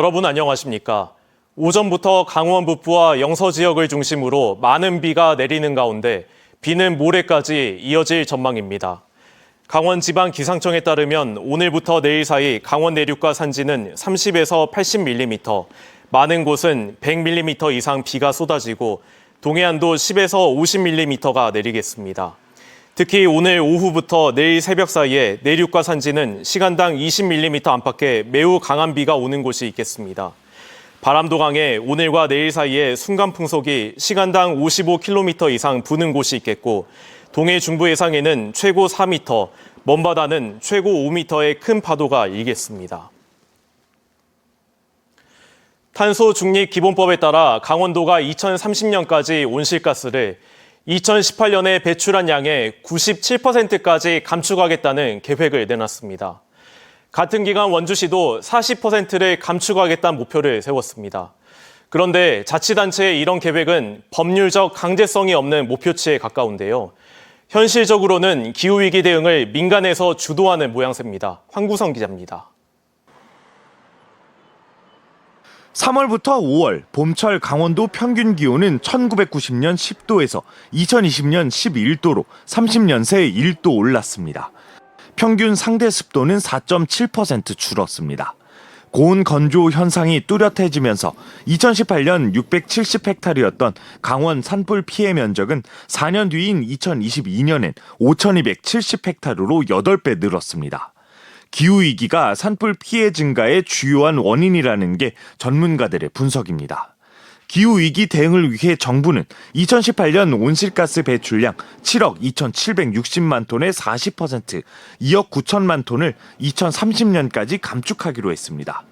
여러분 안녕하십니까? 오전부터 강원 북부와 영서 지역을 중심으로 많은 비가 내리는 가운데 비는 모레까지 이어질 전망입니다. 강원지방기상청에 따르면 오늘부터 내일 사이 강원 내륙과 산지는 30에서 80mm, 많은 곳은 100mm 이상 비가 쏟아지고 동해안도 10에서 50mm가 내리겠습니다. 특히 오늘 오후부터 내일 새벽 사이에 내륙과 산지는 시간당 20mm 안팎의 매우 강한 비가 오는 곳이 있겠습니다. 바람도 강해 오늘과 내일 사이에 순간 풍속이 시간당 55km 이상 부는 곳이 있겠고 동해 중부 해상에는 최고 4m, 먼바다는 최고 5m의 큰 파도가 일겠습니다. 탄소 중립 기본법에 따라 강원도가 2030년까지 온실가스를 2018년에 배출한 양의 97%까지 감축하겠다는 계획을 내놨습니다. 같은 기간 원주시도 40%를 감축하겠다는 목표를 세웠습니다. 그런데 자치단체의 이런 계획은 법률적 강제성이 없는 목표치에 가까운데요. 현실적으로는 기후위기 대응을 민간에서 주도하는 모양새입니다. 황구성 기자입니다. 3월부터 5월 봄철 강원도 평균 기온은 1990년 10도에서 2020년 11도로 30년 새 1도 올랐습니다. 평균 상대 습도는 4.7% 줄었습니다. 고온 건조 현상이 뚜렷해지면서 2018년 670헥타르였던 강원 산불 피해 면적은 4년 뒤인 2022년엔 5270헥타르로 8배 늘었습니다. 기후위기가 산불 피해 증가의 주요한 원인이라는 게 전문가들의 분석입니다. 기후위기 대응을 위해 정부는 2018년 온실가스 배출량 7억 2,760만 톤의 40%, 2억 9천만 톤을 2030년까지 감축하기로 했습니다.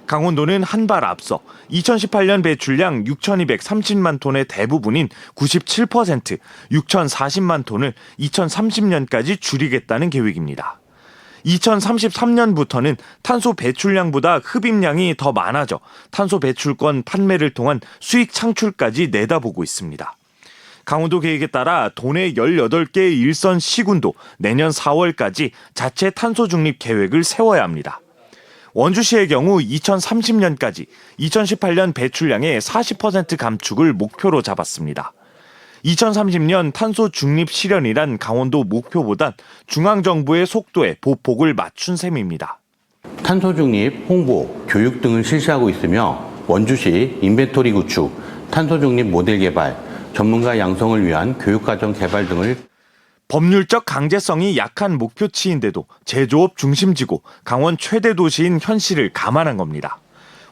강원도는 한 발 앞서 2018년 배출량 6,230만 톤의 대부분인 97%, 6,040만 톤을 2030년까지 줄이겠다는 계획입니다. 2033년부터는 탄소 배출량보다 흡입량이 더 많아져 탄소 배출권 판매를 통한 수익 창출까지 내다보고 있습니다. 강원도 계획에 따라 도내 18개의 일선 시군도 내년 4월까지 자체 탄소 중립 계획을 세워야 합니다. 원주시의 경우 2030년까지 2018년 배출량의 40% 감축을 목표로 잡았습니다. 2030년 탄소 중립 실현이란 강원도 목표보단 중앙정부의 속도에 보폭을 맞춘 셈입니다. 탄소 중립, 홍보, 교육 등을 실시하고 있으며 원주시 인벤토리 구축, 탄소 중립 모델 개발, 전문가 양성을 위한 교육과정 개발 등을 법률적 강제성이 약한 목표치인데도 제조업 중심지고 강원 최대 도시인 현실을 감안한 겁니다.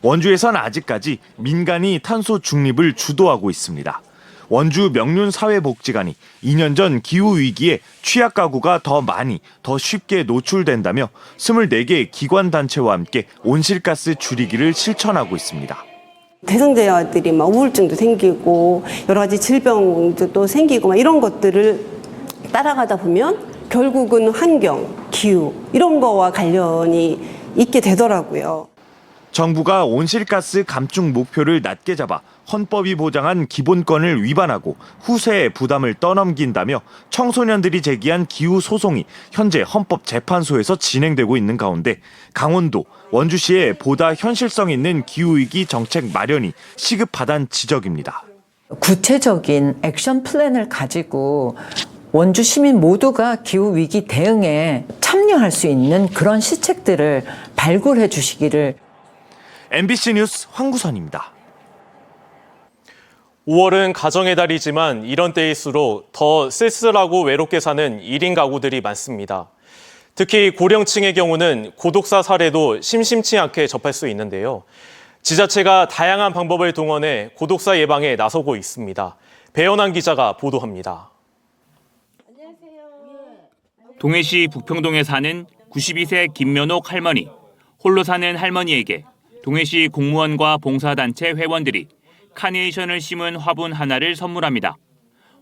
원주에선 아직까지 민간이 탄소 중립을 주도하고 있습니다. 원주 명륜사회복지관이 2년 전 기후위기에 취약 가구가 더 많이, 더 쉽게 노출된다며 24개 기관단체와 함께 온실가스 줄이기를 실천하고 있습니다. 대상자들이 막 우울증도 생기고 여러 가지 질병도 또 생기고 막 이런 것들을 따라가다 보면 결국은 환경, 기후 이런 거와 관련이 있게 되더라고요. 정부가 온실가스 감축 목표를 낮게 잡아 헌법이 보장한 기본권을 위반하고 후세에 부담을 떠넘긴다며 청소년들이 제기한 기후 소송이 현재 헌법재판소에서 진행되고 있는 가운데 강원도, 원주시에 보다 현실성 있는 기후위기 정책 마련이 시급하다는 지적입니다. 구체적인 액션 플랜을 가지고 원주 시민 모두가 기후위기 대응에 참여할 수 있는 그런 시책들을 발굴해 주시기를. MBC 뉴스 황구선입니다. 5월은 가정의 달이지만 이런 때일수록 더 쓸쓸하고 외롭게 사는 1인 가구들이 많습니다. 특히 고령층의 경우는 고독사 사례도 심심치 않게 접할 수 있는데요. 지자체가 다양한 방법을 동원해 고독사 예방에 나서고 있습니다. 배연한 기자가 보도합니다. 동해시 북평동에 사는 92세 김면옥 할머니. 홀로 사는 할머니에게 동해시 공무원과 봉사단체 회원들이 카네이션을 심은 화분 하나를 선물합니다.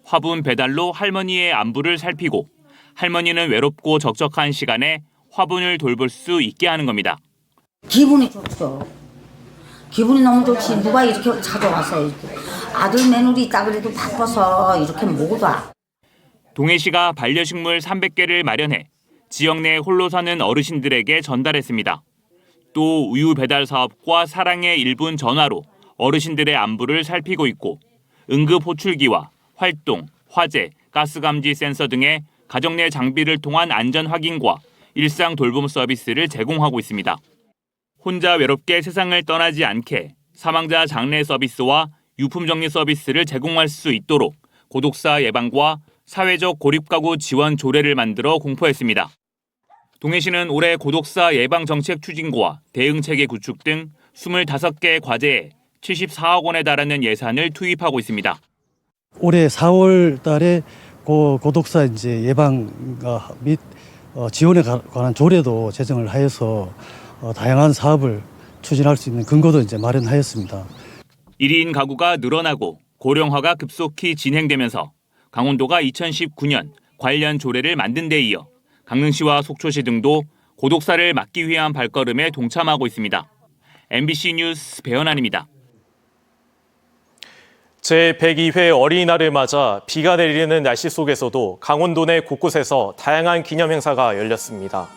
화분 배달로 할머니의 안부를 살피고 할머니는 외롭고 적적한 시간에 화분을 돌볼 수 있게 하는 겁니다. 기분이 좋죠. 기분이 너무 좋지. 누가 이렇게 찾아와서 이렇게. 아들 며느리 있다 그래도 바빠서 이렇게 못 와. 동해시가 반려식물 300개를 마련해 지역 내 홀로 사는 어르신들에게 전달했습니다. 또 우유 배달 사업과 사랑의 1분 전화로 어르신들의 안부를 살피고 있고 응급 호출기와 활동, 화재, 가스 감지 센서 등의 가정 내 장비를 통한 안전 확인과 일상 돌봄 서비스를 제공하고 있습니다. 혼자 외롭게 세상을 떠나지 않게 사망자 장례 서비스와 유품 정리 서비스를 제공할 수 있도록 고독사 예방과 사회적 고립가구 지원 조례를 만들어 공포했습니다. 동해시는 올해 고독사 예방 정책 추진과 대응 체계 구축 등 25개 과제에 74억 원에 달하는 예산을 투입하고 있습니다. 올해 4월 달에 고독사 예방 및 지원에 관한 조례도 제정을 하여서 다양한 사업을 추진할 수 있는 근거도 마련하였습니다. 1인 가구가 늘어나고 고령화가 급속히 진행되면서 강원도가 2019년 관련 조례를 만든 데 이어 강릉시와 속초시 등도 고독사를 막기 위한 발걸음에 동참하고 있습니다. MBC 뉴스 배현환입니다. 제102회 어린이날을 맞아 비가 내리는 날씨 속에서도 강원도 내 곳곳에서 다양한 기념 행사가 열렸습니다.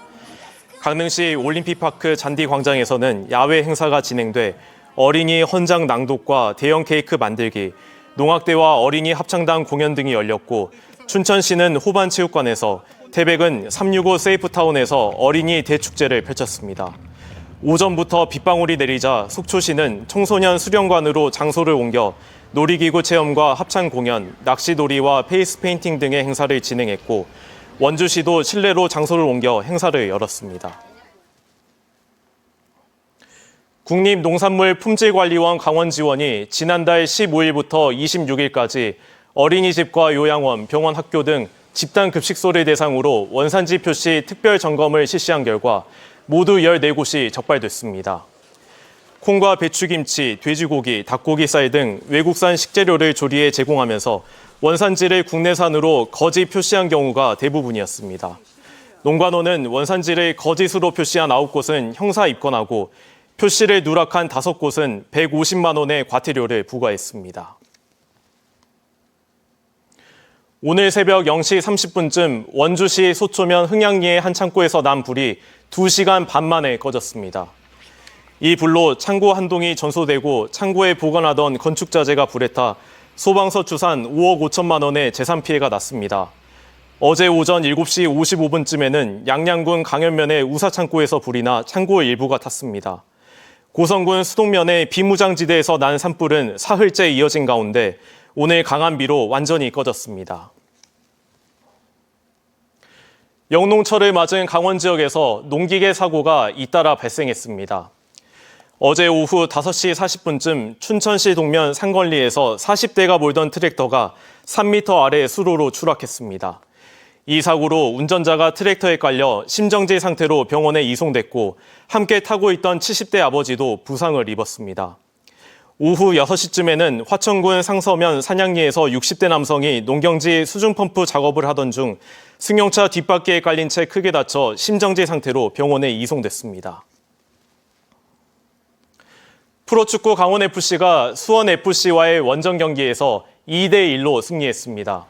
강릉시 올림픽파크 잔디광장에서는 야외 행사가 진행돼 어린이 헌장 낭독과 대형 케이크 만들기, 농악대와 어린이 합창단 공연 등이 열렸고 춘천시는 호반체육관에서 태백은 365 세이프타운에서 어린이 대축제를 펼쳤습니다. 오전부터 빗방울이 내리자 속초시는 청소년 수련관으로 장소를 옮겨 놀이기구 체험과 합창 공연, 낚시놀이와 페이스 페인팅 등의 행사를 진행했고 원주시도 실내로 장소를 옮겨 행사를 열었습니다. 국립농산물품질관리원 강원지원이 지난달 15일부터 26일까지 어린이집과 요양원, 병원, 학교 등 집단 급식소를 대상으로 원산지 표시 특별 점검을 실시한 결과 모두 14곳이 적발됐습니다. 콩과 배추김치, 돼지고기, 닭고기 쌀 등 외국산 식재료를 조리해 제공하면서 원산지를 국내산으로 거짓 표시한 경우가 대부분이었습니다. 농관원은 원산지를 거짓으로 표시한 9곳은 형사 입건하고 표시를 누락한 5곳은 150만 원의 과태료를 부과했습니다. 오늘 새벽 0시 30분쯤 원주시 소초면 흥양리의 한 창고에서 난 불이 2시간 반 만에 꺼졌습니다. 이 불로 창고 한 동이 전소되고 창고에 보관하던 건축자재가 불에 타 소방서 추산 5억 5천만 원의 재산 피해가 났습니다. 어제 오전 7시 55분쯤에는 양양군 강현면의 우사창고에서 불이 나 창고 일부가 탔습니다. 고성군 수동면의 비무장지대에서 난 산불은 사흘째 이어진 가운데 오늘 강한 비로 완전히 꺼졌습니다. 영농철을 맞은 강원 지역에서 농기계 사고가 잇따라 발생했습니다. 어제 오후 5시 40분쯤 춘천시 동면 상걸리에서 40대가 몰던 트랙터가 3m 아래 수로로 추락했습니다. 이 사고로 운전자가 트랙터에 깔려 심정지 상태로 병원에 이송됐고 함께 타고 있던 70대 아버지도 부상을 입었습니다. 오후 6시쯤에는 화천군 상서면 산양리에서 60대 남성이 농경지 수중펌프 작업을 하던 중 승용차 뒷바퀴에 깔린 채 크게 다쳐 심정지 상태로 병원에 이송됐습니다. 프로축구 강원FC가 수원FC와의 원정 경기에서 2대1로 승리했습니다.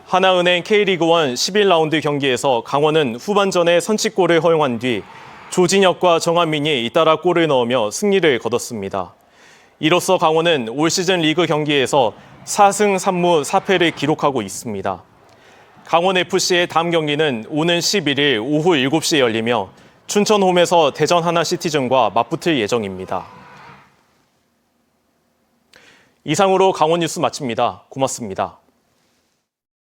하나은행 K리그1 11라운드 경기에서 강원은 후반전에 선취골을 허용한 뒤 조진혁과 정한민이 잇따라 골을 넣으며 승리를 거뒀습니다. 이로써 강원은 올 시즌 리그 경기에서 4승 3무 4패를 기록하고 있습니다. 강원FC의 다음 경기는 오는 11일 오후 7시에 열리며 춘천홈에서 대전 하나시티즌과 맞붙을 예정입니다. 이상으로 강원 뉴스 마칩니다. 고맙습니다.